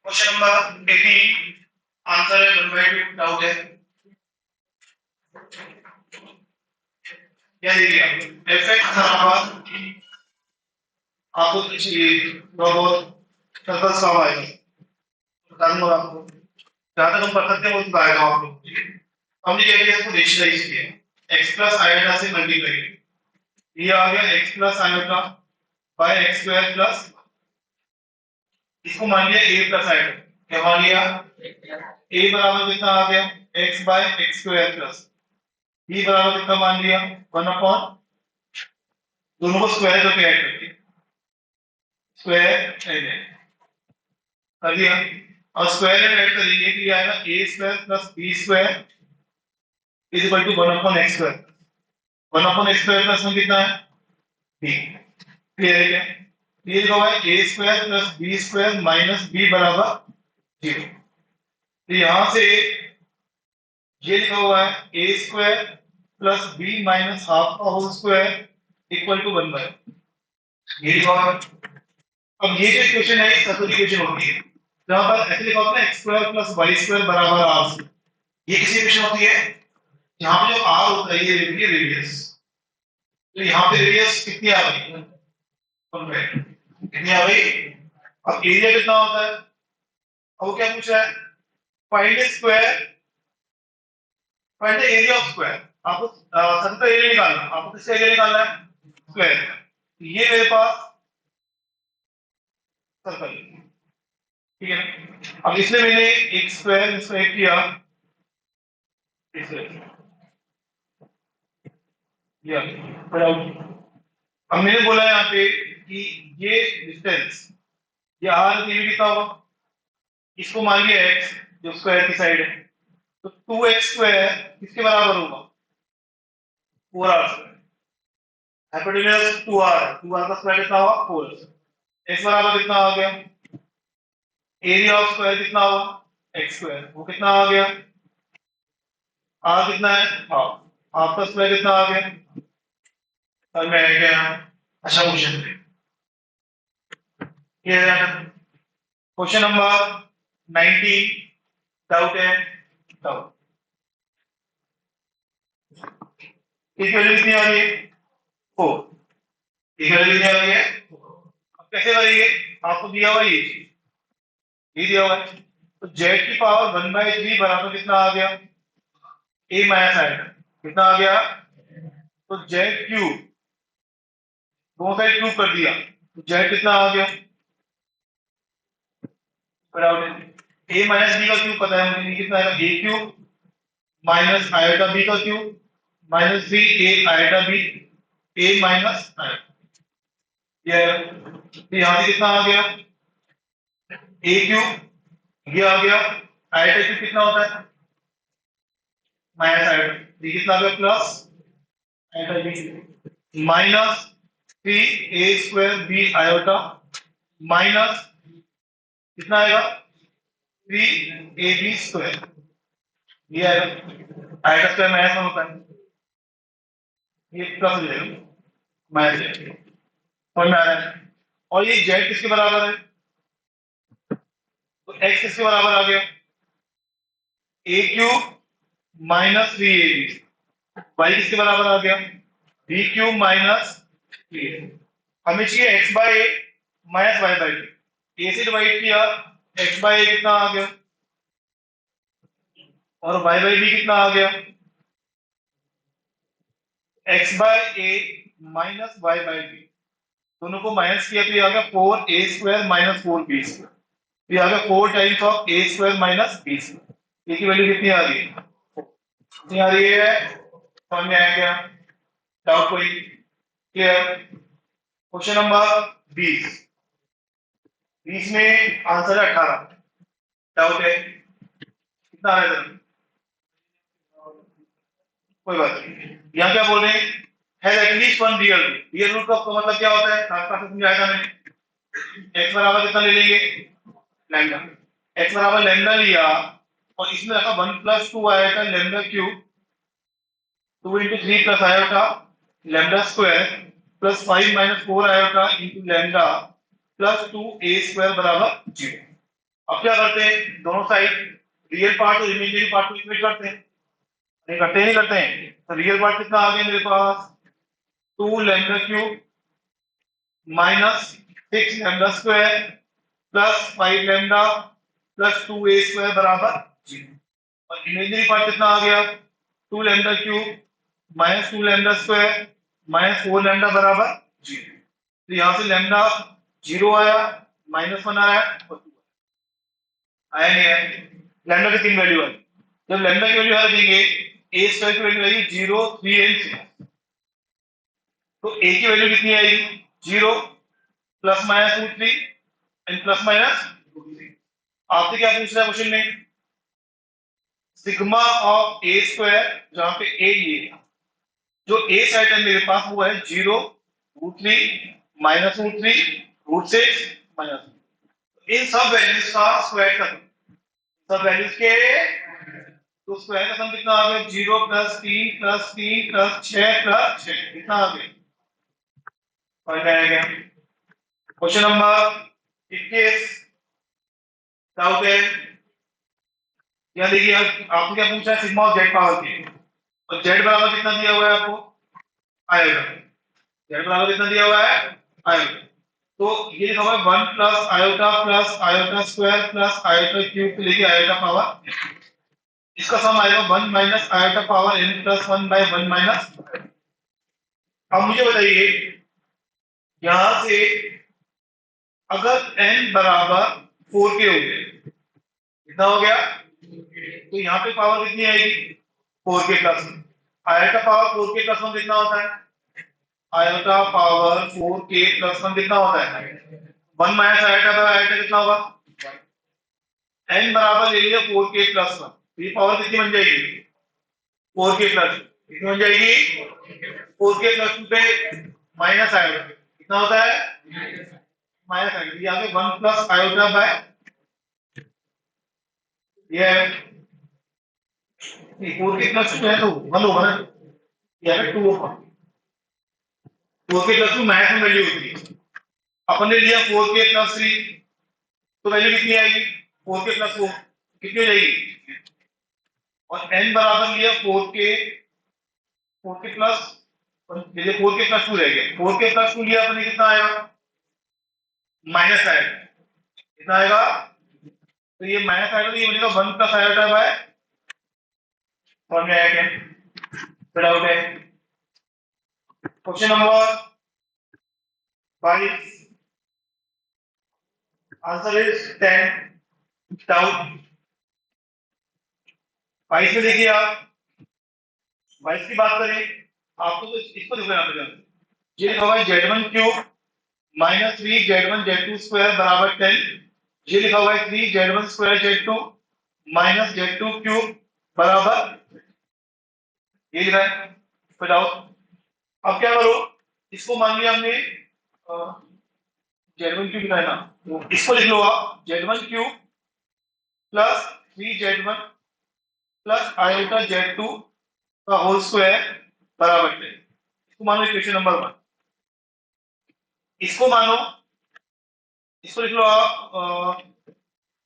Question number 18 answer है 1/2 doubt है। क्या देखिए एफ(x) बराबर आपको ये बहुत सर्कल सॉल्व आएगा बता दूंगा आपको जहां तक हम पढ़ सकते हैं वो तो आएगा आपको। हमने क्या किया इसको रेशनलाइज किया x प्लस आयोटा से मल्टीप्लाई किया ये आ गया x plus iota by x square plus इसको मान लिया a प्लस आयोटा क्या मान लिया a बराबर कितना आ गया x by x square plus b बराबर कितना मान लिया 1 अपॉन दोनों को स्क्वायर करके ऐड करके स्क्वायर कर दिया और स्क्वायर में ऐड करेंगे कि आएगा a square plus b square is equal to 1 upon x square 1 upon x square plus में कितना है b क्लियर है क्या ये लिखा हुआ है a square plus b square minus b बराबर 0। तो यहां से ये लिखा हुआ है a square plus b minus half का whole square equal to 1 by ये लिखा हुआ है। अब ये जो इक्वेशन है सर्कल की इक्वेशन होती है जहां पर ऐसे लिखा होता है x square plus y square बराबर r। ये किसी इक्वेशन होती है जहां पे जो r होता है ये रेडियस तो यहाँ पे रेडियस कितनी आ गई कितनी आ गई। अब एरिया कितना होता है अब वो क्या पूछ रहा है find square find the area of square. आपको सर्कल का एरिया निकालना आपको किसका एरिया निकालना है स्क्वायर। ये मेरे पास सर्कल ठीक है ना। अब इसमें मैंने एक स्क्वायर इसको एक किया ये अब मैंने बोला यहाँ पे कि ये डिस्टेंस ये r ये भी कितना होगा इसको मान लिया x जो स्क्वायर की साइड है तो 2x स्क्वायर किसके बराबर होगा 4r स्क्वायर। हाइपोटेन्यूज 2r का स्क्वायर कितना होगा 4 x बराबर कितना आ गया एरिया ऑफ स्क्वायर कितना होगा x स्क्वायर वो कितना आ गया r कितना है हाफ हाफ का स्क्वायर कितना आ गया समझ में आ गया। अच्छा क्वेश्चन ये क्वेश्चन नंबर 19 डाउट है डाउट इस वैल्यू कितनी आ रही है 4 इस वैल्यू कितनी आ रही है। अब कैसे करेंगे आपको दिया हुआ ये दिया हुआ है तो z की पावर 1/3 बराबर कितना आ गया a माइनस आएगा कितना आ गया तो z क्यूब दोनों साइड क्यूब कर दिया तो z कितना आ गया बराबर a माइनस b का क्यूब पता है मुझे कितना आएगा a cube minus iota b का cube minus 3a iota b a minus iota ये यहाँ से कितना आ गया a क्यूब ये आ गया आयोटा क्यूब कितना होता है माइनस आयोटा ये कितना आ गया plus iota b minus 3a square b iota minus कितना आएगा 3ab स्क्वायर ये आएगा आयोटा स्क्वायर माइनस में होता है ये प्लस हो जाएगा माइनस समझ में आ रहा है। और ये z किसके बराबर है तो x किसके बराबर आ गया a cube minus 3ab y किसके बराबर आ गया b क्यूब माइनस 3 हमें चाहिए x by a minus y by a से डिवाइड किया x बाय a कितना आ गया और y बाय b कितना आ गया x by a minus y by b दोनों को माइनस किया तो ये आ गया 4a square minus 4b square तो ये आ गया 4 times of a square minus b square ये की वैल्यू कितनी आ रही है कितनी आ रही है समझ में आया क्या डाउट कोई क्लियर। क्वेश्चन नंबर 20 में आंसर है 18 डाउट है कितना आ रहा है कोई बात नहीं यहाँ क्या बोल रहे हैं has at least one real root का मतलब क्या होता है खास से समझाया था मैंने x बराबर कितना ले लेंगे लैम्डा x बराबर लैम्डा लिया और इसमें रखा 1 प्लस 2 आया था लैम्डा क्यूब 2 into 3 प्लस आया था लैम्डा स्क्वायर प्लस 5 माइनस 4 आया था into lambda plus 2a square बराबर 0। अब क्या करते हैं, दोनों साइड रियल पार्ट और इमेजिनरी पार्ट को इक्वेट करते हैं। नहीं करते हैं, नहीं करते हैं। तो रियल पार्ट कितना आ गया मेरे पास, 2 lambda cube minus 6 lambda square plus 5 lambda plus 2a square बराबर 0। और इमेजिनरी पार्ट कितना आ गया, 2 lambda cube minus 2 lambda square minus 4 lambda बराबर 0। तो यहां से लैम्डा 0 आया, -1 आया और 2 आया, नहीं आया। लैम्डा की 3 वैल्यू आई। जब लैम्डा की वैल्यू आ देंगे, ए स्क्वायर की वैल्यू आएगी 0, 3 एंड 6। तो ए की वैल्यू कितनी आएगी, 0 plus minus root 3 and plus minus root 3। आपसे क्या पूछ रहा है क्वेश्चन में, सिग्मा ऑफ ए स्क्वायर, जहां पे ए ये है। जो ए साइड है मेरे पास वो है 0, root 3 minus root 3 root 6 minus. इन सब वैल्यूज का स्क्वायर कर, सब वैल्यूज के तो स्क्वायर का सम कितना आ गया, 0 प्लस 3 प्लस 3 प्लस 6 प्लस 6 कितना आ गया, और क्या आ गया। क्वेश्चन नंबर 21 डाउट है। या देखिए आपको क्या पूछा है, सिग्मा ऑफ जेड पावर के, और जेड बराबर कितना दिया हुआ है आपको, आएगा। जेड बराबर कितना दिया हुआ है, आएगा। तो ये लिखा हुआ है 1 plus iota square plus iota cube लेके आयोटा पावर। इसका सम आएगा 1 minus iota power n plus 1 by 1 minus. अब मुझे बताइए, यहां से अगर n बराबर 4 के हो गए, कितना हो गया, तो यहाँ पे पावर कितनी आएगी, 4 के प्लस। आयोटा पावर 4 के प्लस 1 कितना होता है, आयोटा पावर 4 के प्लस 1 कितना होता है, 1 माइनस आयोटा बाय आयोटा कितना होगा, n बराबर ले लिया 4 के प्लस 1। ये पावर कितनी बन जाएगी, 4 के प्लस कितनी बन जाएगी, 4 के प्लस 2 पे माइनस आयोटा कितना होता है, माइनस आयोटा। यहाँ पे 1 प्लस आयोटा बाय ये 4 के प्लस 2 है तो 1 होगा ना, यहाँ पे 2 होगा। 4 के प्लस 2 मैथ में वैल्यू होती है। अपन ने लिया 4 के प्लस 3, तो वैल्यू कितनी आएगी, 4 के प्लस 4 कितनी हो जाएगी, और n बराबर लिया 4 के प्लस, ये 4 के प्लस 2 रह गया, 4 के प्लस 2 लिया अपने कितना आएगा, माइनस आएगा, कितना आएगा, तो ये माइनस आएगा, तो ये बनेगा 1 प्लस आयोटा बाय, समझ में आया क्या, फिर डाउट है। Question number 22 answer is 10 doubt. 22 में देखिए आप, 22 की बात करें, आपको तो इसको देखो यहाँ पे, ये लिखा हुआ है z1 cube minus 3 z1 z2 square बराबर 10। ये लिखा हुआ है 3 z1 square z2 minus z2 cube बराबर, ये लिखा है। फिर आओ, अब क्या करो, इसको मान लिया हमने z1 क्यूब लिखा है ना, तो इसको लिख लो आप z1 cube plus 3 z1 plus iota z2 का होल स्क्वायर बराबर 10। इसको मानो इक्वेशन नंबर 1। इसको मानो, इसको लिख लो आप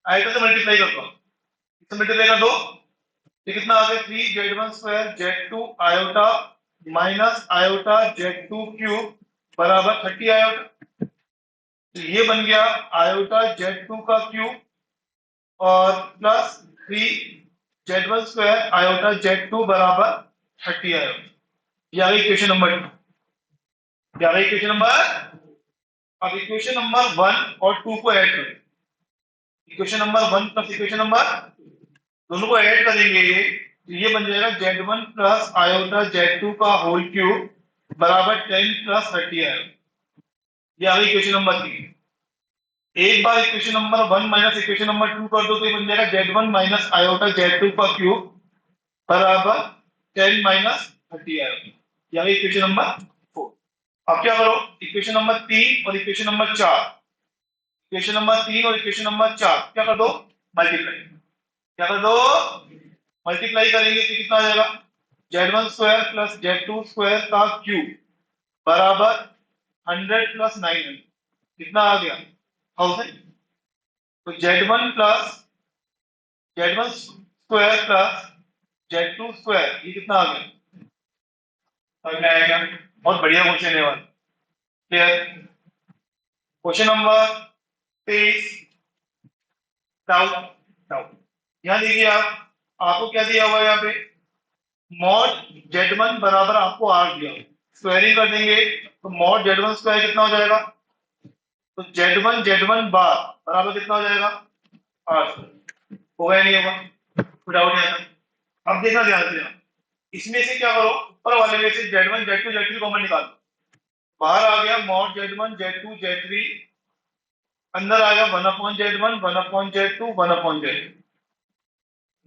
आयोटा से मल्टीप्लाई कर दो, इससे मल्टीप्लाई कर दो, ये कितना आ गया, 3 z1 square z2 iota minus iota z2 cube बराबर 30 आयोटा। तो ये बन गया आयोटा z2 का क्यूब और plus 3 z1 square iota z2 बराबर 30 आयोटा। ये आ गई इक्वेशन नंबर 2, ये आ गई इक्वेशन नंबर। अब इक्वेशन नंबर 1 और 2 को ऐड करें, equation number 1 plus equation number, दोनों को ऐड करेंगे, तो ये बन जाएगा z1 प्लस आयोटा z2 का होल क्यूब बराबर 10 प्लस 30 आयोटा। ये आ गई इक्वेशन नंबर 3। एक बार equation number 1 minus equation number 2 कर दो, तो ये बन जाएगा z1 माइनस आयोटा z2 का क्यूब बराबर 10 माइनस 30 आयोटा। ये आ गई इक्वेशन नंबर 4। अब क्या करो, इक्वेशन नंबर 3 और इक्वेशन नंबर 4, इक्वेशन नंबर 3 और इक्वेशन नंबर 4 क्या कर दो, मल्टीप्लाई, क्या कर दो, मल्टीप्लाई करेंगे तो कितना आ जाएगा, z1 square plus z2 square का क्यूब बराबर 100 प्लस 900 कितना आ गया, 1000। तो Z1 plus Z1 square plus Z2 square, ये कितना आ गया? समझ में आएगा? बहुत बढ़िया क्वेश्चन है वाला। Clear? Question number 23, doubt doubt. यहाँ देखिए आपको क्या दिया हुआ है यहाँ पे? मॉड Z1 बराबर आपको R दिया हुआ, स्क्वायरिंग कर देंगे तो मॉड Z1 स्क्वायर कितना हो जाएगा? तो Z1 बार बराबर कितना हो जाएगा? R square. होगा या नहीं होगा? कोई डाउट है? अब देखना ध्यान से, इसमें से क्या करो, ऊपर वाले में से Z1 Z2 Z3 कॉमन निकालो। बाहर आ गया मॉड Z1 Z2 Z3, अंदर आएगा 1/Z1 1/Z2 1/Z2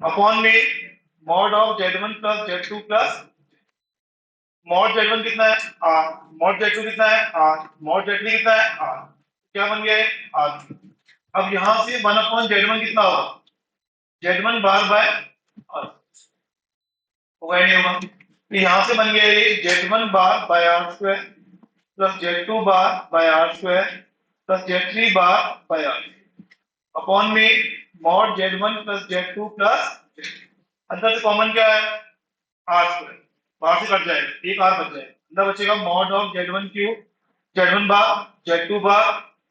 अपॉन में mod of Z1 plus Z2 plus mod Z1 कितना है? R। मॉड Z2 कितना है? R। मॉड Z3 कितना है? R। क्या बन गया है? R। अब यहां से 1/Z1 कितना होगा? Z1 bar by R। होगा या नहीं होगा? तो यहां से बन गया ये Z1 bar by R square plus Z2 bar by R square plus Z3 bar by R upon में mod Z1 plus Z2 plus अंदर से कॉमन क्या है? R square. बाहर से कट जाएगा, एक R बच जाएगा, अंदर बचेगा mod of Z1 cube Z1 bar Z2 bar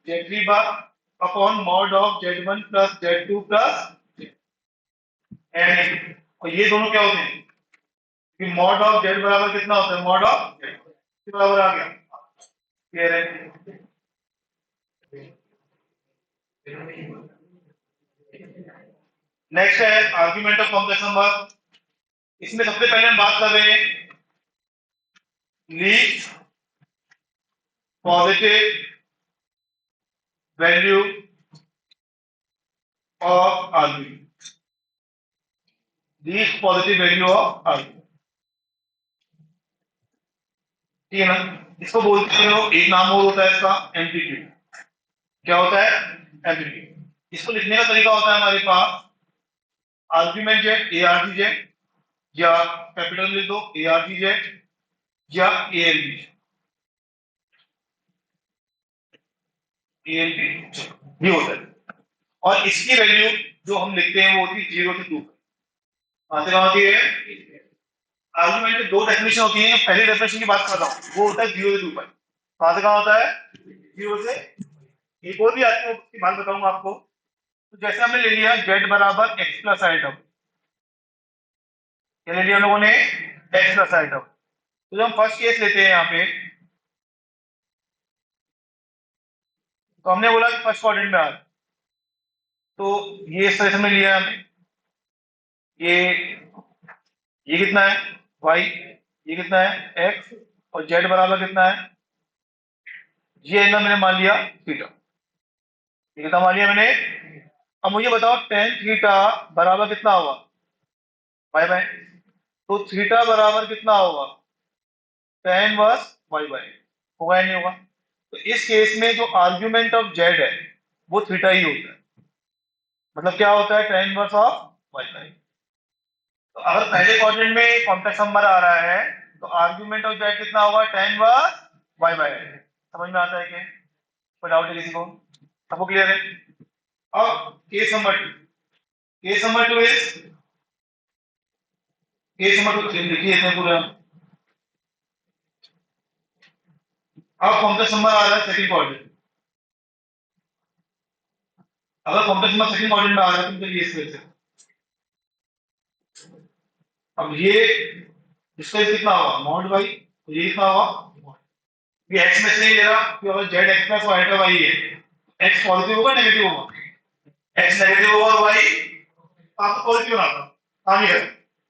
Z3 bar upon mod of Z1 plus Z2 plus n. और ये दोनों क्या होते हैं कि मॉड ऑफ Z बराबर कितना होता है? मॉड ऑफ Z के बराबर आ गया। क्लियर है? नेक्स्ट है आर्गुमेंट ऑफ कॉम्प्लेक्स नंबर। इसमें सबसे पहले हम बात कर रहे हैं least positive value of argument. Least positive value of argument, ठीक है ना? इसको बोलते हैं लोग, एक नाम और होता है इसका एम्पलीट्यूड। क्या होता है? एम्पलीट्यूड। इसको लिखने का तरीका होता है हमारे पास argument Z A R T Z, या कैपिटल में लिख दो ए आर टी जेड या A L B, A L B ये होता है। और इसकी वैल्यू जो हम लिखते हैं वो होती है 0 से 2। कहां से कहां होती है? आर्गुमेंट में दो डेफिनेशन होती है, पहली डेफिनेशन की बात कर रहा हूं, वो होता है 0 से 2 पर। कहां से कहां होता है? 0 से। एक और भी आती है, उसकी बात बताऊंगा आपको। तो जैसे हमने ले लिया z बराबर x प्लस आई डबल, क्या ले लिया हम लोगों ने? x plus I double. तो जब हम फर्स्ट केस लेते हैं यहाँ पे, तो हमने बोला कि फर्स्ट क्वाड्रेंट में आ, तो ये इस तरह से हमने लिया हमने, ये कितना है? y, ये कितना है? x, और z बराबर कितना है? ये एंगल मैंने मान लिया थीटा। ये कितना मान लिया मैंने? अब मुझे बताओ टेन थीटा बराबर कितना होगा? Bye bye. तो थीटा बराबर कितना होगा? Tan inverse y by. होगा या नहीं होगा? तो इस केस में जो आर्ग्यूमेंट ऑफ जेड है वो थीटा ही होता है। मतलब क्या होता है? Tan inverse of y by. तो अगर पहले क्वाड्रेंट में कॉम्प्लेक्स नंबर आ रहा है तो आर्ग्यूमेंट ऑफ जेड कितना होगा? Tan inverse y by. समझ में आता है क्या? कोई डाउट है किसी को? सबको क्लियर है? अब case number 2, case number 2 is, case number 2 लिखिए इसमें पूरा। अब कॉम्प्लेक्स नंबर आ रहा है सेकंड क्वाड्रेंट। अगर कॉम्प्लेक्स नंबर सेकंड क्वाड्रेंट में आ रहा है तो ये स्क्वायर से, अब ये इसका कितना होगा? Mod y. तो ये कितना होगा? ये x में से नहीं ले रहा, कि अगर z x प्लस y का y है, x पॉजिटिव होगा नेगेटिव होगा? x नेगेटिव होगा और y आपको पॉजिटिव ना था, आगे है,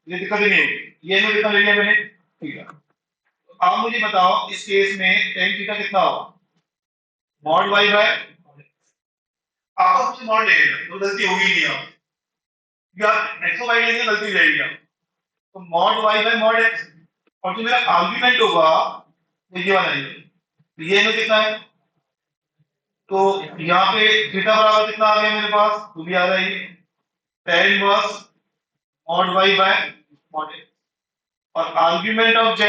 ये दिक्कत ही नहीं होगी। ये में कितना ले लिया मैंने? ठीक है। तो आप मुझे बताओ इस केस में tan थीटा कितना होगा? मॉड y बाय, आपको कुछ मॉड ले लेना तो गलती होगी नहीं, आप या x और y लेंगे गलती हो जाएगी आप। तो mod y by mod x, और जो मेरा आर्गुमेंट होगा वो ये वाला है। तो ये में कितना है? तो यहाँ पे थीटा बराबर कितना आ गया मेरे पास? वो भी आ रहा है tan inverse mod y by mod x, और आर्गुमेंट ऑफ z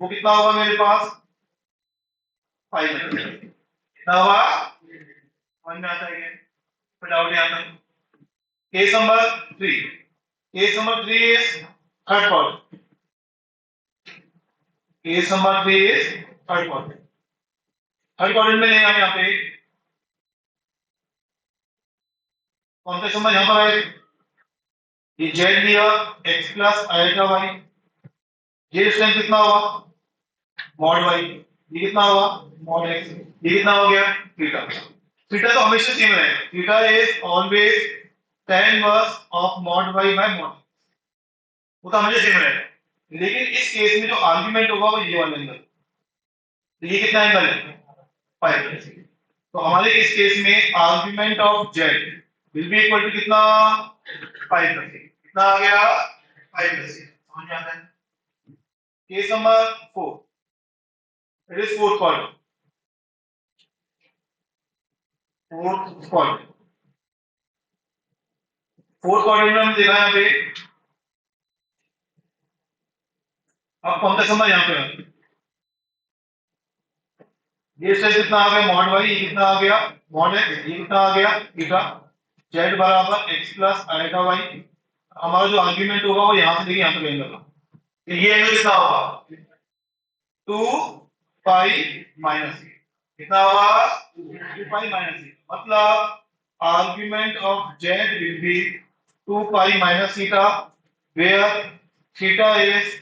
वो कितना होगा मेरे पास? 5 कितना होगा? समझ में आता है क्या? कोई डाउट यहाँ तक? Case number 3, case number 3 is third quadrant, case number 3 is third quadrant. Third quadrant में हम यहाँ पे कौन सा समझ यहाँ पर आए? ये जेड लिया एक्स प्लस आएगा वाई, ये डिस्टेंस कितना हुआ मॉड वाई, ये कितना हुआ मॉड एक्स, ये कितना हो गया थीटा। थीटा तो हमेशा सेम रहेगा, theta is always tan inverse of mod y by mod, वो तो हमेशा सेम रहेगा। लेकिन इस केस में जो आर्गुमेंट होगा वो ये वाला एंगल, तो ये कितना एंगल है फाइव। तो हमारे इस केस में argument of z will be equal to कितना 5, कितना आ गया 5। समझ में आता है? Case number 4, it is fourth quadrant, fourth quadrant. Fourth quadrant में हम देखा यहाँ पे, अब कौन सा समझ यहाँ पे ये स्टेज कितना आ गया मॉड वाई, ये कितना आ गया मॉड एक्स, ये कितना आ गया थीटा। जेड बराबर एक्स प्लस आएगा वाई, हमारा जो आर्ग्यूमेंट होगा वो यहाँ से देखिए यहाँ पे एंगल, तो ये एंगल कितना होगा 2 पाई माइनस, कितना होगा 2 पाई माइनस, मतलब argument of z will be 2 pi minus theta, where theta is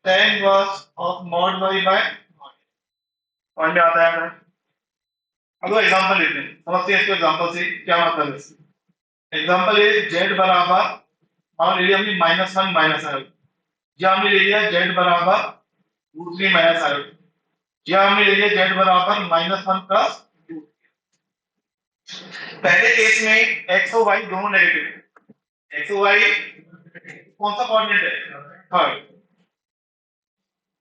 tan inverse of mod y by mod. समझ में आता है? अब एग्जांपल लेते हैं, समझते हैं इसको एग्जांपल से क्या मतलब है इसका। एग्जांपल इज जेड बराबर, मान लीजिए हमने -1 माइनस आया, या हमने ले लिया जेड बराबर √3 माइनस आया, या हमने ले लिया जेड बराबर -1 प्लस। पहले केस में एक्स और वाई दोनों नेगेटिव है, एक्स और वाई कौन सा कोऑर्डिनेट है थर्ड,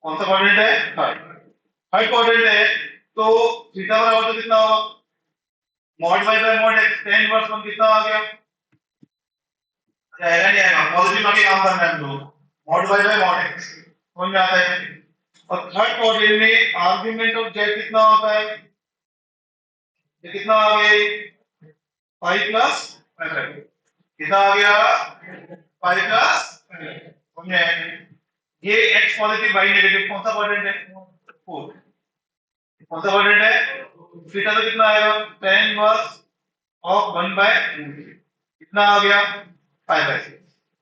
कौन सा कोऑर्डिनेट है थर्ड, थर्ड कोऑर्डिनेट है, तो थीटा बराबर तो कितना होगा mod y by mod x, tan inverse 1 कितना आ गया, आएगा नहीं आएगा, पॉजिटिव आके काम करना है हम लोग, mod y by mod x समझ में आता है। और थर्ड कोऑर्डिनेट में आर्गुमेंट ऑफ जेड कितना होता है, ये कितना आ गया 5 प्लस 5, कितना आ गया 5 प्लस 5, समझ में आया? ये x पॉजिटिव y नेगेटिव कौन सा कोऑर्डिनेट है 4, कौन सा कोऑर्डिनेट है थीटा, तो कितना आएगा tan इनवर्स ऑफ 1/2, कितना आ गया 5/6,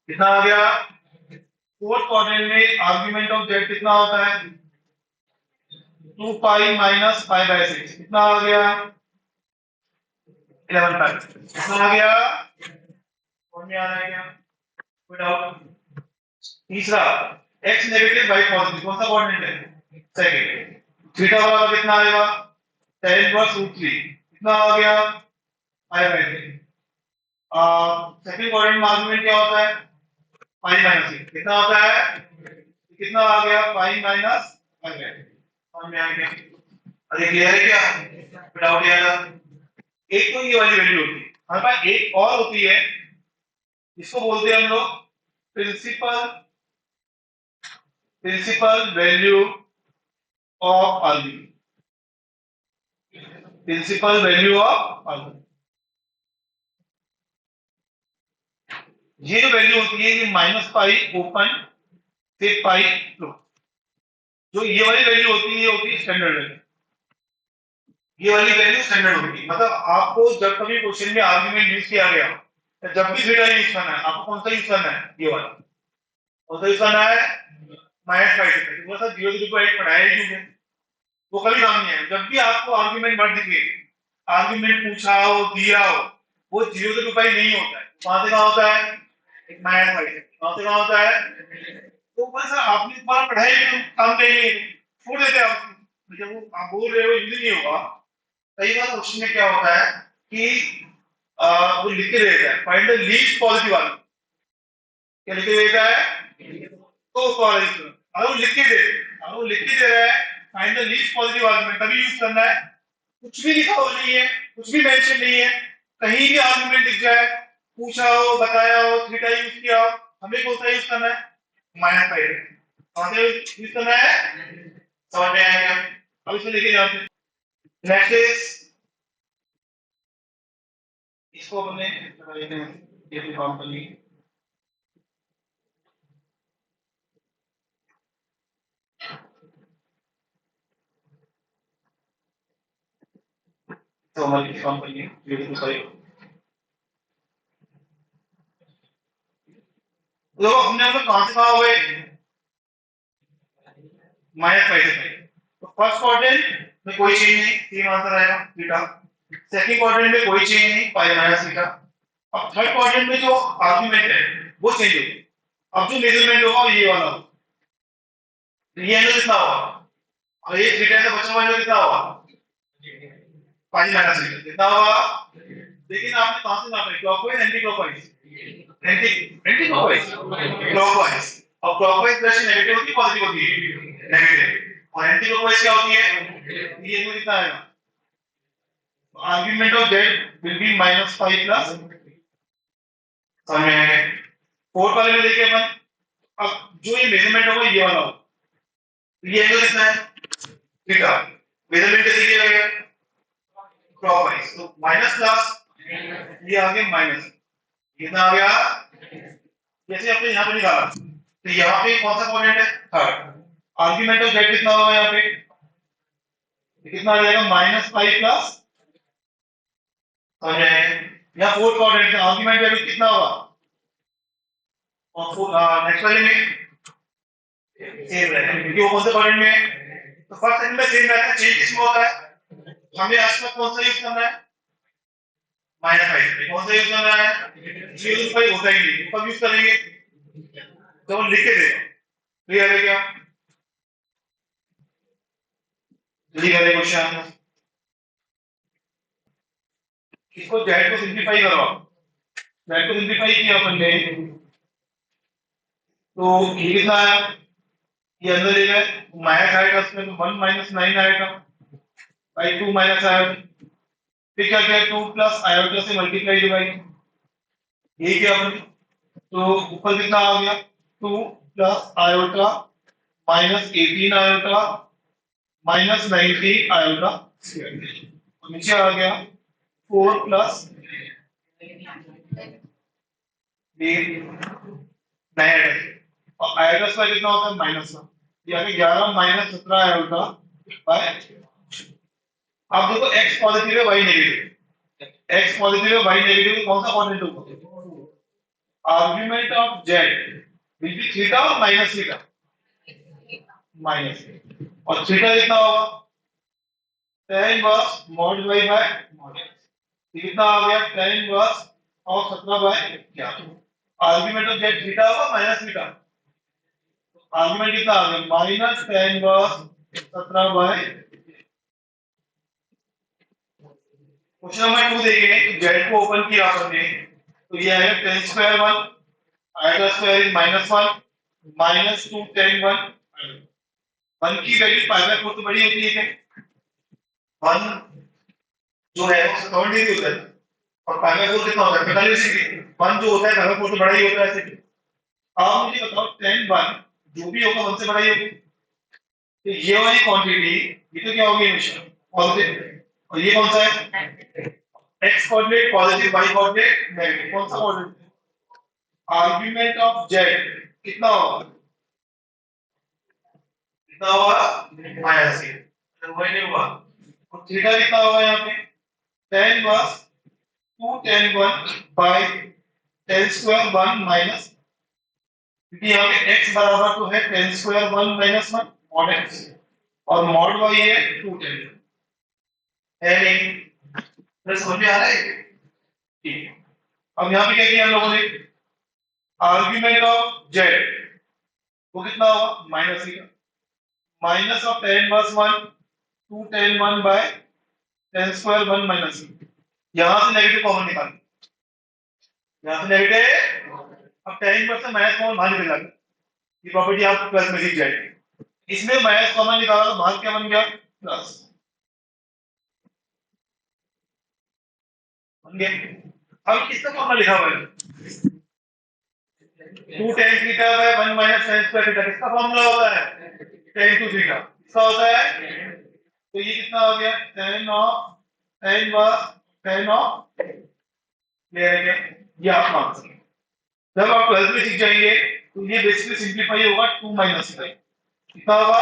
कितना आ गया। फोर्थ क्वाड्रेंट में आर्गुमेंट ऑफ जेड कितना होता है 2 पाई माइनस 5/6, कितना आ गया 11 पाई, कितना आ गया समझ में आ रहा है क्या, कोई डाउट? तीसरा x नेगेटिव y पॉजिटिव कौन सा कोऑर्डिनेट है सेकंड, थीटा वाला कितना आएगा tan इनवर्स √3, कितना आ गया 5/3। सेकंड क्वाड्रेंट में आर्गुमेंट क्या होता है पाई माइनस, कितना होता है कितना आ गया पाई माइनस 5/3, समझ में आ गया? अरे क्लियर है क्या, डाउट आएगा? एक तो ये वाली वैल्यू होती है, हमारे पास एक और होती है, इसको बोलते हैं हम लोग principal principal value of argument, principal value of argument. ये जो वैल्यू होती है ये -पाई ओपन से पाई क्लोज, जो ये वाली वैल्यू होती है ये होती है स्टैंडर्ड वैल्यू, ये वाली वैल्यू स्टैंडर्ड होती है, मतलब आपको जब कभी क्वेश्चन में आर्गुमेंट यूज किया गया, तो जब भी थीटा यूज करना है आपको कौन सा यूज करना है, ये वाला कौन सा यूज करना है -5, वो सब 0.8 पढ़ाया ही क्यों, वो कभी काम नहीं है। जब भी आपको आर्गुमेंट वर्ड दिखे, आर्गुमेंट पूछा हो दिया हो, वो 0.5 नहीं होता है, वहां से कहाँ होता है एक -5, वहां से कहाँ होता है, तो बस आपने बार पढ़ाई तो काम करेंगे छोड़ देते हैं आप, जब वो आप बोल रहे हो यूज नहीं होगा। कई बार क्वेश्चन में क्या होता है कि वो लिख के देता है find the least positive argument, क्या लिख के देता है तो पॉजिटिव, अगर वो लिख के दे, अगर वो लिख के दे रहा है find the least positive argument तभी यूज करना है, कुछ भी लिखा हो नहीं है, कुछ भी मेंशन नहीं है, कहीं भी आर्गुमेंट दिख जाए, पूछा हो बताया हो थीटा यूज किया हो, हमें कौन सा यूज करना है -5, कौन सा यूज करना है, समझ में आएगा? अब इसमें देखिए यहाँ पे नेक्स्ट इज इसको हमने लगा लेते हैं, ये भी काम कर ली। तो हमारी काम कर ली, ये भी सही। तो हमने अपना कहां से कहा हुआ है, -5 से। तो फर्स्ट क्वाड्रेंट में कोई चेंज नहीं, सेम आंसर आएगा थीटा। सेकंड क्वाड्रेंट में कोई चेंज नहीं, पाई माइनस थीटा। अब थर्ड क्वाड्रेंट में जो आर्गुमेंट है वो चेंज होगा। अब जो मेजरमेंट होगा वो ये वाला होगा। ये एंगल कितना होगा, और ये थीटा से बचा हुआ एंगल कितना होगा, पाई माइनस थीटा कितना होगा। लेकिन आपने कहां से नापा है, clockwise anti clockwise, anti anti clockwise, clockwise. और क्लॉकवाइज डायरेक्शन नेगेटिव होती है पॉजिटिव होती है, नेगेटिव। और एंटी क्लॉकवाइज क्या होती है, ये एंगल कितना आएगा, argument of z will B -5 plus, समझ में आया। फोर्थ वाले में देखिए अपन, अब जो ये मेजरमेंट होगा ये वाला होगा, ये एंगल कितना है, थीटा। मेजरमेंट कैसे किया गया, क्लॉकवाइज, तो माइनस प्लस, ये आ गया माइनस, कितना आ गया, जैसे आपने यहाँ पे निकाला, तो यहाँ पे कौन सा क्वाड्रेंट है, थर्ड। आर्गुमेंट ऑफ z कितना होगा यहाँ पे, कितना आ जाएगा, -5 प्लस, समझ आए। यहाँ फोर्थ क्वाड्रेंट का आर्गुमेंट वैल्यू कितना होगा, और नेक्स्ट वाले में सेम रहेगा, क्योंकि वो कौन से क्वाड्रेंट में है, तो फर्स्ट सेकंड में सेम रहता है। चेंज किसमें होता है, हमें आसपास कौन सा यूज करना है, -5। कौन सा यूज करना है, 0.5 होता ही नहीं, कब यूज करेंगे, तो हम लिख के देगा। क्लियर है क्या, जल्दी करें क्वेश्चन। इसको जेड को सिंप्लीफाई करो, जेड को सिंप्लीफाई किया अपन ने, तो ये कितना आया, ये अंदर ले गए, माइनस आएगा उसमें, तो 1 - 9 आएगा, बाई 2 माइनस आएगा। फिर क्या किया, 2 प्लस आयोटा से मल्टीप्लाई डिवाइड, ये किया अपन। तो ऊपर कितना आ गया, 2 प्लस आयोटा -18 आयोटा -19 आयोटा, नीचे आ गया 4 प्लस 9 और आयोटा स्क्वायर कितना होता है, -1, ये आ गया 11 -17 आयोटा बाय। अब देखो x पॉजिटिव है y नेगेटिव, x पॉजिटिव है y नेगेटिव, तो कौन सा क्वाड्रेंट होगा, argument of z will be theta और माइनस थीटा, माइनस, और थीटा कितना होगा, tan inverse mod y by mod x, कितना आ गया, tan इनवर्स और 17 by 11। Argument of z theta होगा माइनस थीटा, आर्गुमेंट कितना आ गया, -tan inverse 17 by. Question number 2 देखेंगे, z को ओपन किया आपने, तो ये आएगा tan स्क्वायर 1, आएगा स्क्वायर इज -1 -2 tan 1, 1 की वैल्यू पाई बाय 4 से बड़ी होती है क्या, 1 जो है वो 7 डिग्री होता है, और पाई बाय 4 कितना होता है, 45 डिग्री। 1 जो होता है पाई बाय 4 से बड़ा ही होता है ऐसे। अब मुझे बताओ tan 1 जो भी होगा 1 से बड़ा ही होगा, तो ये वाली क्वांटिटी ये तो क्या होगी, हमेशा पॉजिटिव, और ये कौन सा है, x coordinate positive, y coordinate negative, कौन सा कोऑर्डिनेट, आर्गुमेंट ऑफ z कितना होगा, कितना होगा, -c, तो वही नहीं हुआ। और थीटा कितना होगा यहाँ पे, tan inverse 2 tan 1 by tan square 1 minus, क्योंकि यहाँ पे x बराबर तो है tan स्क्वायर 1 - 1 मॉड x, और मॉड y है 2 tan है नहीं, तो समझ में आ रहा है, ठीक है। अब यहाँ पे क्या किया हम लोगों ने, आर्गुमेंट ऑफ z वो कितना होगा, माइनस का, minus of tan inverse 1 2 tan 1 by tan square 1 minus, यहां से नेगेटिव कॉमन निकाल, यहां से नेगेटिव, अब tan इनवर्स से माइनस कॉमन बाहर निकल जाएगा, ये प्रॉपर्टी आपको प्लस में दिख जाएगी। इसमें माइनस कॉमन निकाला तो बाहर क्या बन गया, प्लस बन गया। अब किसका फॉर्मूला लिखा हुआ है, 2 tan theta by 1 minus tan square theta, किसका फॉर्मूला होता है, tan टू थीटा, किसका होता है, तो ये कितना हो गया, tan of tan inverse tan of clear है क्या? ये आपका आंसर है। जब आप 12th में सीख जाएंगे तो ये बेसिकली सिंप्लीफाई होगा 2 माइनस 5 कितना होगा?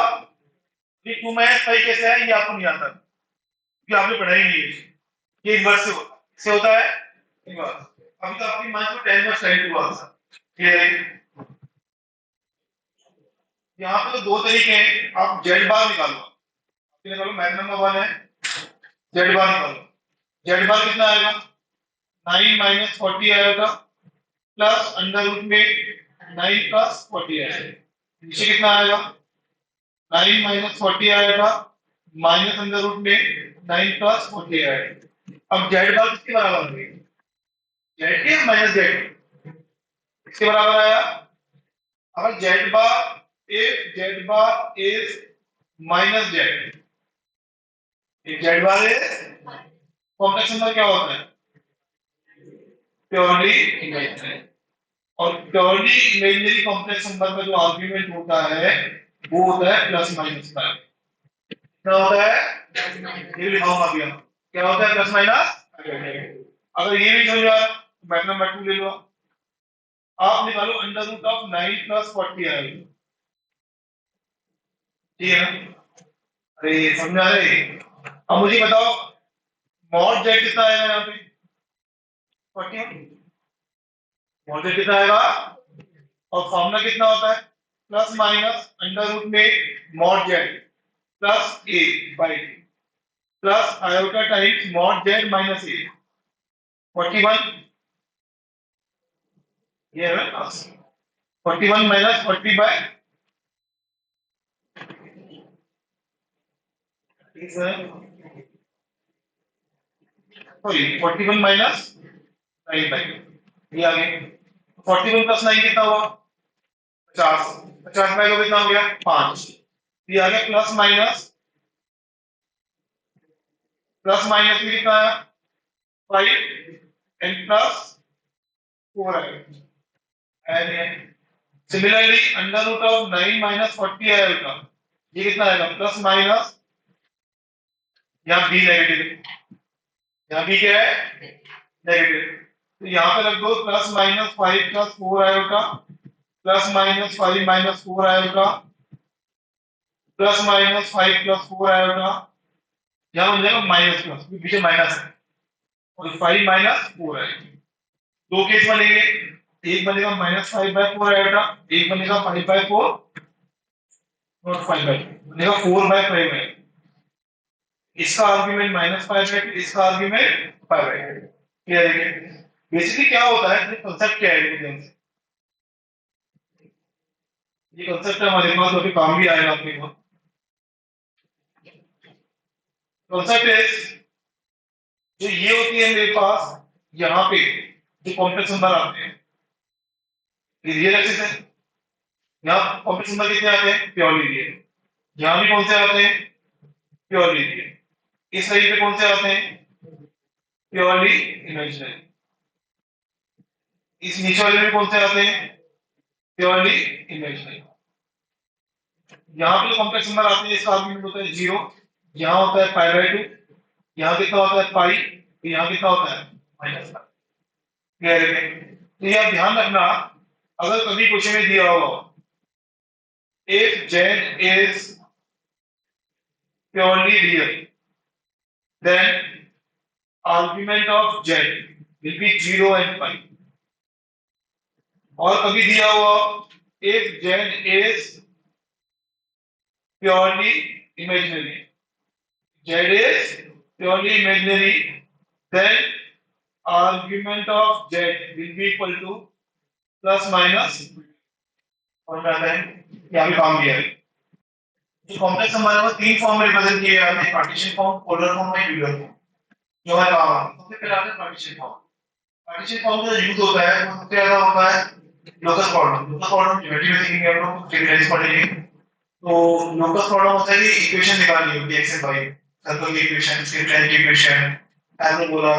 ये 2 माइनस 5 कैसे है ये आपको नहीं आता क्योंकि आपने पढ़ा ही नहीं है। ये इन्वर्स से होता है, इससे होता है इन्वर्स। अभी तो आपकी मान को 10 plus 10 टू आंसर क्लियर है। यहाँ पे तो दो तरीके हैं, आप जेड बार निकालो, निकालो मैथ नंबर 1 है, जेड बार निकालो। जेड बार कितना आएगा? 9 माइनस 40 आएगा प्लस अंडर रूट में 9 प्लस 40 आएगा। नीचे कितना आएगा? 9 माइनस 40 आएगा माइनस अंडर रूट में 9 प्लस 40 आएगा। अब जेड बार किसके बराबर है? जेड के माइनस जेड किसके बराबर आया? अगर Z bar if Z bar is minus Z, if Z bar is complex number क्या होता है? Purely imaginary. और प्योरली इमेजिनरी कॉम्प्लेक्स नंबर का जो आर्गुमेंट होता है वो होता है प्लस माइनस का। क्या होता है? ये लिखाऊंगा अभी हम। क्या होता है प्लस माइनस? अगर ये नहीं समझ आया तो मैथ नंबर 2 ले लो। आप निकालो अंडर रूट ऑफ 9 प्लस 40 आएगा, ठीक है ना? अरे समझा रहे? अब मुझे बताओ मॉड जेड कितना आएगा यहाँ पे? 40। मॉड जेड कितना आएगा? और फॉर्मूला कितना होता है? प्लस माइनस अंडर रूट में mod Z plus A by two plus iota times mod Z minus A 41। ये है ना 41 minus 40 by sorry 41 minus 9 by ये आ गया। 41 प्लस 9 कितना हुआ? 50। 50 में कितना हो गया? 5। ये आ गया प्लस माइनस में कितना आया? 5 एंड प्लस 4 आएगा। Similarly under root of 9 minus 40 आएगा, ये कितना आएगा? प्लस माइनस, यहाँ बी नेगेटिव, यहाँ बी क्या है? नेगेटिव। तो यहाँ पे रख दो प्लस माइनस 5 प्लस 4 आएगा प्लस माइनस 5 माइनस 4 आएगा प्लस माइनस 5 प्लस 4 आएगा। यहाँ बन जाएगा माइनस प्लस, पीछे माइनस है और 5 माइनस 4 आएगा। दो केस बनेंगे, एक बनेगा माइनस 5 बाय 4 आएगा, एक बनेगा 5 बाय 4 नॉट 5 बाय बनेगा 4 बाय 5 आएगा। इसका आर्गुमेंट माइनस 5 है, इसका आर्गुमेंट 5 है। क्लियर है? बेसिकली क्या होता है, कंसेप्ट क्या है? ये कंसेप्ट हमारे पास अभी काम भी आएगा अपने को। कंसेप्ट इज जो ये होती है मेरे पास यहाँ पे जो कॉम्प्लेक्स नंबर आते हैं ये रियल एक्सिस है। यहाँ कॉम्प्लेक्स नंबर कितने आते हैं? Purely real. यहाँ भी कौन से आते हैं? Purely real. इस साइड पे कौन से आते हैं? Purely imaginary. इस नीचे वाले में कौन से आते हैं? Purely imaginary. यहाँ पे जो कॉम्प्लेक्स नंबर आते हैं इसका आर्गुमेंट होता है 0, यहाँ होता है पाई बाय 2, यहाँ कितना होता है पाई, यहाँ कितना होता है माइनस पाई। क्लियर है? तो ये आप ध्यान रखना, अगर कभी क्वेश्चन में दिया हो if z is purely real then argument of z will be 0 and pi, और कभी दिया हुआ if z is purely imaginary, z is purely imaginary then argument of z will be equal to plus minus, और क्या है यहाँ भी काम दिया है। जो कॉम्प्लेक्स नंबर है वो तीन फॉर्म में रिप्रेजेंट किए जाते हैं, पार्टीशन फॉर्म, पोलर फॉर्म और यूलर फॉर्म। जो हमारे काम है सबसे पहले आता है पार्टीशन फॉर्म। पार्टीशन फॉर्म का यूज होता है वो सबसे ज्यादा होता है locus problem. Locus problem geometry में सीखेंगे हम लोग, ट्रिवियल्स पढ़ेंगे। तो लोकस प्रॉब्लम होता है कि इक्वेशन निकालनी होती है एक्स एंड वाई, सर्कल की इक्वेशन, स्केलर की इक्वेशन, पैराबोला,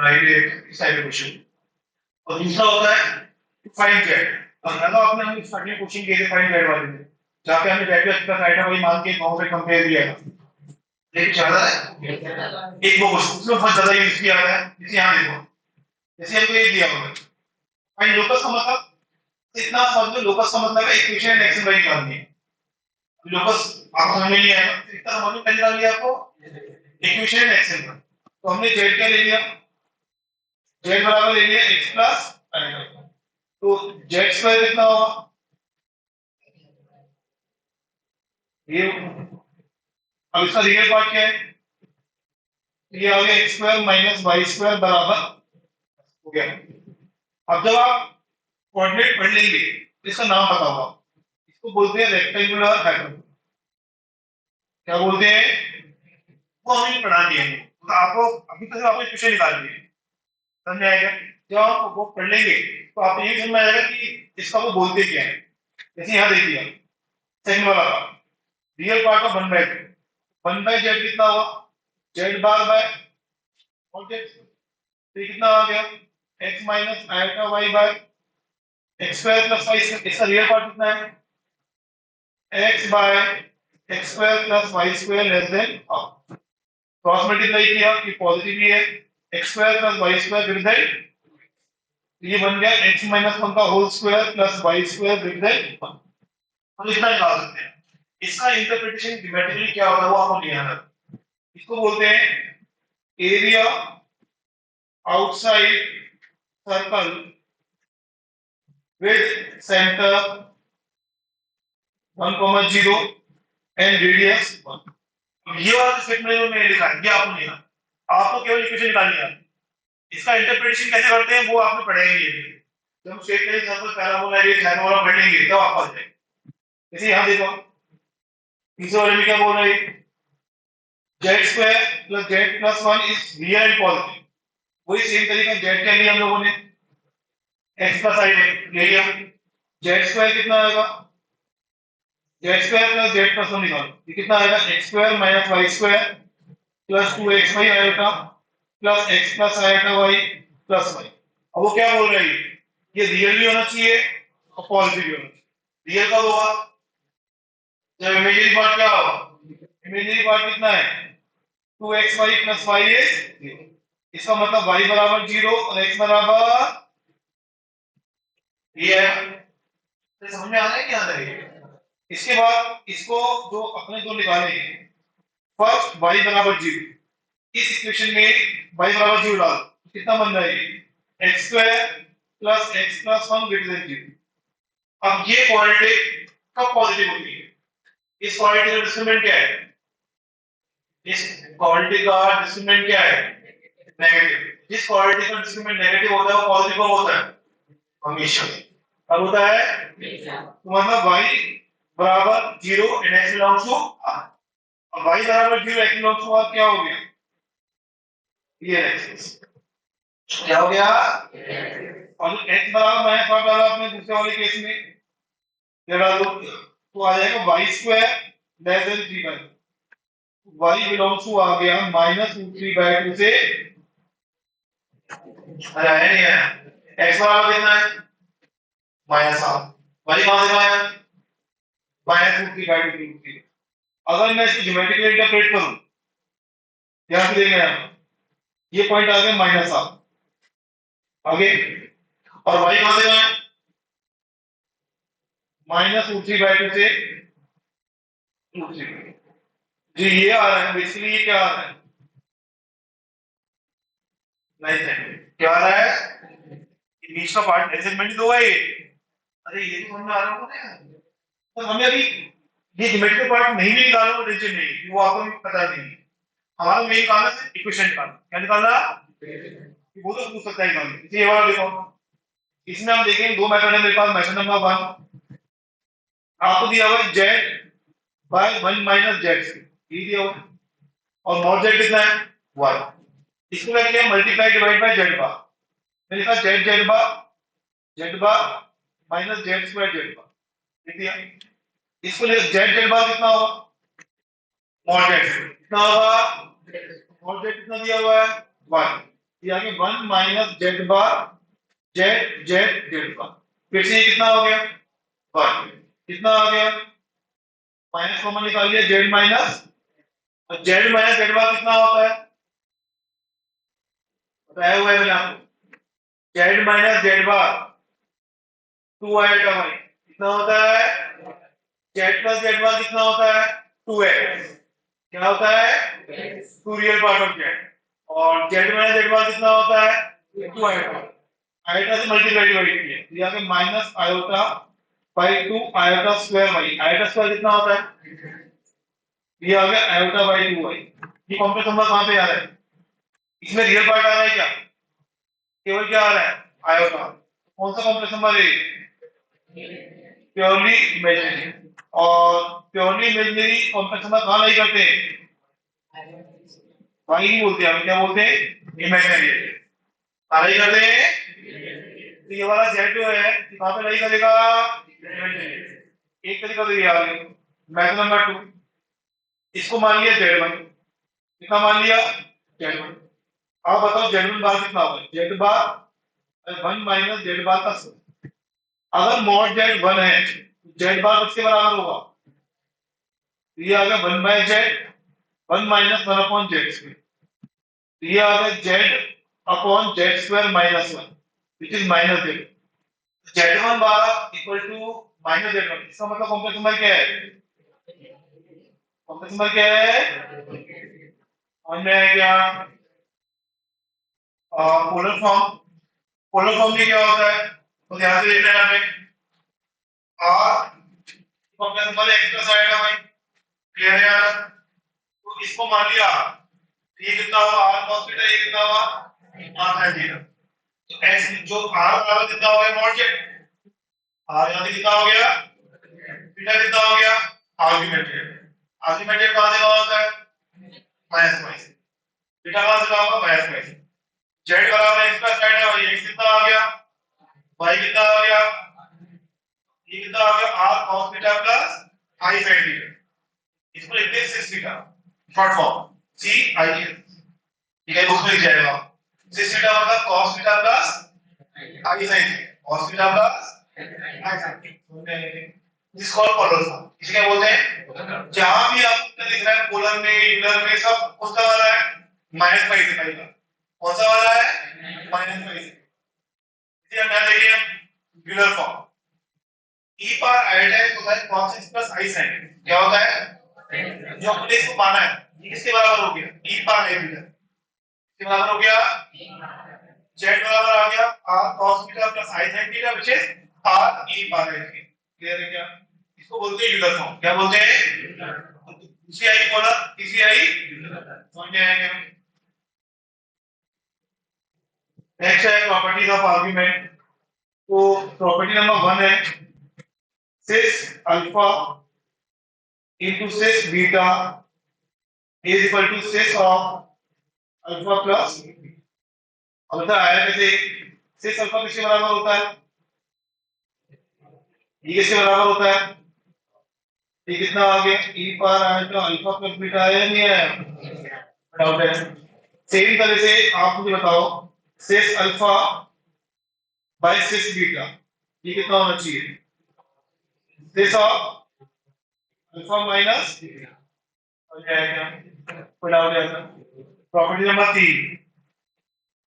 राइट, इस टाइप के क्वेश्चन। और दूसरा होता है फाइंड जेड। और अगर आपने हम स्टार्टिंग में कोचिंग किए थे फाइंड जेड वाले में, जहाँ पे हमने जेड का कितना साइड है वही मान के नौ पे कंपेयर किया था, लेकिन ज्यादा है एक वो क्वेश्चन उसमें बहुत ज्यादा यूज किया है। इसे यहाँ देखो जैसे हमको ये दिया होगा फाइंड लोकस का मतलब, इतना समझ लो लोकस का मतलब है इक्वेशन एंड एक्शन वैल्यू निकालनी है। लोकस आपको समझ में नहीं आएगा तो इतना समझ लो, पहले निकाल लिया आपको इक्वेशन एंड एक्शन का। तो हमने जेड क्या ले लिया, जेड बराबर ले लिया एक्स प्लस, तो जेड स्क्वायर कितना होगा, ये अब इसका रियल पार्ट क्या है, ये आ गया x square minus y square बराबर हो गया। अब जब आप कोऑर्डिनेट पढ़ लेंगे तो इसका नाम पता होगा, इसको बोलते हैं रेक्टेंगुलर हाइपरबोला। क्या बोलते हैं, वो हमें पढ़ा दिया है, तो आपको अभी तक आपको इक्वेशन निकालनी है, समझ में आएगा। जब आप वो पढ़ लेंगे तो आपको ये समझ में आएगा कि इसका वो बोलते क्या है। जैसे यहाँ देखिए सेकंड वाला रियल पार्ट ऑफ 1/2, 1/z कितना हुआ, जेड बार बाय और जेड, तो कितना आ गया x minus iota y by x square plus y. इसका रियल पार्ट कितना है, x by x square plus y square less than half. Cross multiply किया कि पॉजिटिव ही है, x square plus y square greater than, ये बन गया x माइनस वन का whole square plus y square greater than 1। हम इतना निकाल सकते हैं। इसका इंटरप्रिटेशन ज्योमेट्रिकली क्या होता है वो आपको नहीं आता। इसको बोलते हैं area outside circle with centre 1,0 and radius 1। ये वाला स्टेटमेंट में लिखा है, ये आपको नहीं आता, आपको केवल इक्वेशन निकालनी है। इसका इंटरप्रिटेशन कैसे करते हैं वो आपने पढ़ेंगे, जब हम statement circle parabola radius hyperbola पढ़ेंगे तब आपको आ जाएगा। जैसे यहां देखो तीसरे वाले में क्या बोल रहे हैं, Z square plus z plus one is real and positive. वही सेम तरीका जेड के लिए हम लोगों ने एक्स का साइड ले लिया, जेड स्क्वायर कितना आएगा, z square plus z plus one निकालो, ये कितना आएगा x square minus y square plus 2x y iota plus x plus iota y plus y. अब वो क्या बोल रही है, ये रियल भी होना चाहिए और पॉजिटिव भी होना चाहिए। रियल कब होगा, जब इमेजिनरी पार्ट क्या होगा, इमेजिनरी पार्ट कितना है 2xy प्लस वाई इज 0। इसका मतलब y बराबर 0 और x बराबर ये है। तो समझ में आ रहा है क्या आ रहा है। इसके बाद इसको जो अपने दो निकाले, फर्स्ट y बराबर 0, इस इक्वेशन में y बराबर 0 डाल, कितना बन रहा है x square plus x plus one greater than 0। अब ये क्वांटिटी कब पॉजिटिव होती है, इस क्वांटिटी का डिस्क्रिमिनेंट क्या है, इस क्वांटिटी का डिस्क्रिमिनेंट क्या है नेगेटिव। जिस क्वांटिटी का डिस्क्रिमिनेंट नेगेटिव होता है वो पॉजिटिव कब होता है, हमेशा। अब होता है तो मतलब y बराबर 0 and x belongs to r। अब y बराबर 0 x बिलोंग्स टू r क्या हो गया, ये एक्सिस क्या हो गया, और x बराबर माइनस वन डाला आपने दूसरे वाले केस में, ये डाल दो तो आ जाएगा y square less than 3/2। y belongs to आ गया माइनस 3/2 से, अरे आया नहीं आया, x बराबर कितना है माइनस हाफ, y कहां से आया माइनस 3/2। अगर मैं इसको ज्योमेट्रिकली इंटरप्रेट करूं, ध्यान से देखना, ये पॉइंट आ गया माइनस हाफ आगे, और y कहां से आया माइनस 3/2 से 2/3। जी ये आ रहा है बेसिकली, ये क्या आ रहा है, नहीं है क्या आ रहा है, ये बीच का पार्ट मेजरमेंट दो है ये। अरे ये तो हमने आ रहा होगा ना, तो हमें अभी ये ज्योमेट्रिक पार्ट नहीं भी निकालना तो टेंशन नहीं, वो आपको भी पता नहीं। हमारा मेन काम है इक्वेशन निकालना, क्या निकालना, वो तो पूछ सकता है निकालना। ये वाला देखो, इसमें हम देखेंगे दो मेथड है मेरे पास। मेथड नंबर 1 आपको दिया हुआ है जेड बाय 1 माइनस जेड, ये दिया हुआ है, और मॉड जेड कितना है 1। इसको क्या किया मल्टीप्लाई डिवाइड बाय जेड बार, मैंने लिखा जेड बार माइनस जेड स्क्वायर जेड बार लिख दिया। इसको जेड जेड बार कितना होगा, मॉड जेड कितना होगा, मॉड जेड कितना दिया हुआ है 1, ये आगे 1 माइनस जेड बार जेड जेड जेड बार, फिर से ये कितना हो गया 1, कितना आ गया माइनस कॉमन निकाल लिया जेड माइनस, और जेड माइनस जेड बार कितना होता है बताया हुआ है मैंने आपको, जेड माइनस जेड बार 2 आयोटा वाई कितना होता है? जेड प्लस जेड बार कितना होता है? 2x। क्या होता है? 2 रियल पार्ट ऑफ जेड। और जेड माइनस जेड बार कितना होता है? 2 आयोटा। आयोटा से मल्टीप्लाई डिवाइड किया तो यहाँ पे minus iota by 2 iota square y. Iota square कितना होता है? ये आ गया आयोटा बाई 2 वाई। ये कॉम्प्लेक्स नंबर कहाँ पे आ रहा है? इसमें रियल पार्ट आ रहा है क्या? केवल क्या आ रहा है? आयोटा। कौन सा कॉम्प्लेक्स नंबर है? Purely imaginary. और प्योरली इमेजिनरी कॉम्प्लेक्स नंबर कहाँ नहीं करते? वही नहीं बोलते, हम क्या बोलते हैं? इमेजिनरी। कहाँ नहीं करते? तो ये वाला जेड जो है कहाँ पे नहीं करेगा? एक तरीका तो ये आ गया। मैथड नंबर 2, इसको मान लिया z1। कितना मान लिया? z1। अब बताओ z1 बार कितना होगा? z बार 1 माइनस z बार का स्क्वायर। अगर मॉड z 1 है z बार किसके बराबर होगा? ये आ गया 1 by z 1 minus 1 upon z square. ये आ गया z upon z square minus 1 which is minus z। z1 bar equal to minus z1। इसका मतलब कॉम्प्लेक्स नंबर क्या है? कॉम्प्लेक्स नंबर क्या है? समझ में आया क्या? Polar form. पोलर फॉर्म में क्या होता है? तो ध्यान से देखना यहाँ पे r complex number x plus आएगा भाई। क्लियर है यार? तो इसको मान लिया ये कितना हुआ? r cos theta. ये कितना हुआ? r sin theta. तो x जो r बराबर कितना हो गया? Mod z। r यहाँ से कितना हो गया? थीटा कितना हो गया? आर्गुमेंटेड। आर्गुमेंटेड कहाँ से कहाँ होता है? माइनस वाई से। थीटा कहाँ से कहाँ होगा? माइनस वाई से। z बराबर x प्लस साइन है भाई। x कितना आ गया? y कितना आ गया? ये कितना आ गया? r cos theta plus i sin theta. इसको लिखते हैं 6 theta short form c i n। ठीक है, बुक में लिख जाएगा 6 थीटा मतलब cos theta plus i sin theta. cos theta plus i sin theta. This called polar form. इसे क्या बोलते हैं? जहां भी आपको लिख रहा है पोलर में यूलर में सब कौन सा वाला है? माइनस पाई से पाई का। कौन सा वाला है? माइनस पाई से। इसे हम यहां देखिए Euler form e power iota cosine cos x plus i sin। क्या होता है? जो हमने इसको माना है ये किसके बराबर हो गया? e power i theta. किसके बराबर हो गया? z बराबर आ गया r cos theta plus i sin theta which is r e power i theta. Clear है क्या? इसको बोलते हैं यूलर फॉर्म। क्या बोलते हैं? दूसरी आई पोलर, तीसरी आई यूलर। समझ में आया क्या? नेक्स्ट है प्रॉपर्टीज ऑफ आर्गुमेंट। तो प्रॉपर्टी नंबर 1 है सिस alpha into cis beta is equal to cis of alpha plus। अब बता आया कैसे? cis अल्फा किसके बराबर होता है? ये किसके बराबर होता है? ये कितना आ गया? e पावर आया तो अल्फा प्लस बीटा आया नहीं आया? डाउट है? सेम तरह से आप मुझे बताओ cis alpha by cis beta ये कितना होना चाहिए? cis ऑफ अल्फा माइनस हो जाएगा। कोई डाउट है? Property number 3।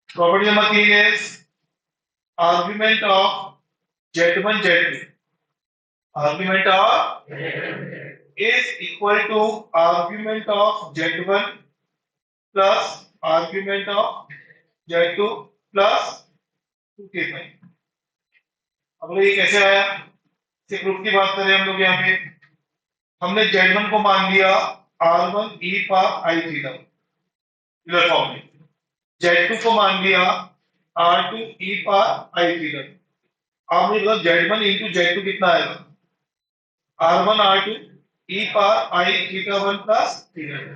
Property number 3 is argument of z1 z2 argument of is equal to argument of z1 plus argument of z2 plus 2k5। अब ये कैसे आया? इसे प्रूफ की बात करें हम लोग यहाँ पे हमने z1 को मान लिया r1 e power i theta Euler form में। z2 को मान लिया r2 e power i theta. अब मुझे बताओ z1 into z2 कितना आएगा? r1 r2 e power i theta 1 plus theta 2।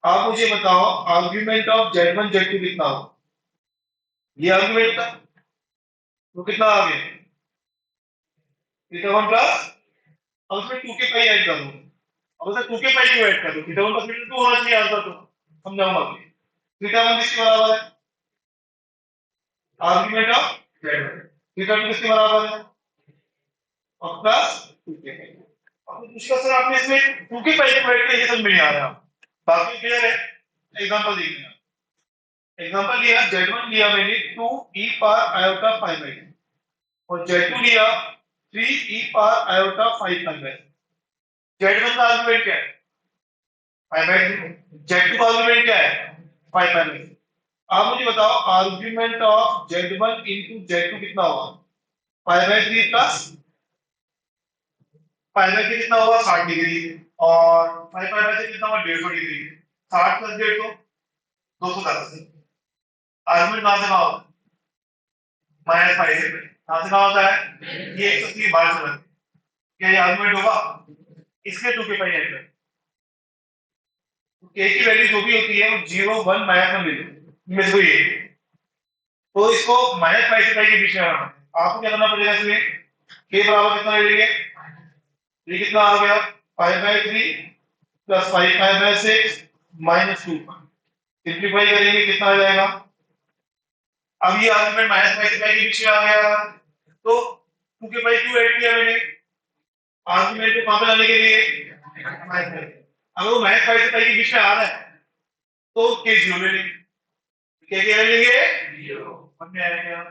आप मुझे बताओ आर्गुमेंट ऑफ z1 z2 कितना होगा? ये आर्गुमेंट था तो कितना आ गया? Theta 1 plus. अब उसमें 2 के पाई ऐड कर दो। अब उसे 2 के पाई क्यों ऐड कर दो? थीटा 1 प्लस थीटा 2 होना चाहिए आंसर। तो समझाऊंगा अभी। थीटा 1 किसके बराबर है? Argument of z1। थीटा 2 किसके बराबर है? और प्लस 2 के पाई। अब इसका सर आपने इसमें 2 के पाई को ऐड किया ये समझ में नहीं आ रहा। बाकी क्लियर है? एग्जांपल देखिए। एग्जांपल लिया z1 लिया मैंने 2 e पावर आयोटा 5 और z2 लिया 3 e पावर आयोटा 5 z1 का आर्गुमेंट क्या है 5 z2 का आर्गुमेंट क्या है 5 आप मुझे बताओ argument of z1 into z2 कितना होगा 5/3 प्लस 5/3 कितना होगा 60 डिग्री और 5/3 कितना होगा 150 डिग्री 60 प्लस 150 210 आर्गुमेंट कहां से कहां होगा -5 से कहां से कहां होता है ये 130 बाहर से बनते क्या ये आर्गुमेंट होगा इसलिए 2 के पाई एंटर k की वैल्यू जो भी होती है वो 0 1 -1 ले लो इनमें से कोई एक तो इसको -5 से पाई के बीच में रखना है आपको क्या करना पड़ेगा इसमें k बराबर कितना ले लेंगे ये कितना आ गया 5/3 प्लस 5/6 -2 सिंप्लीफाई करेंगे कितना आ जाएगा अब ये आर्गुमेंट -5 से पाई के बीच में आ गया तो 2 के पाई क्यों ऐड किया मैंने आर्गुमेंट को कहां पे लाने के लिए अगर वो -5 से पाई के बीच में आ रहा है तो k 0 ले लेंगे क्या क्या ले लेंगे 0 हमने आया क्या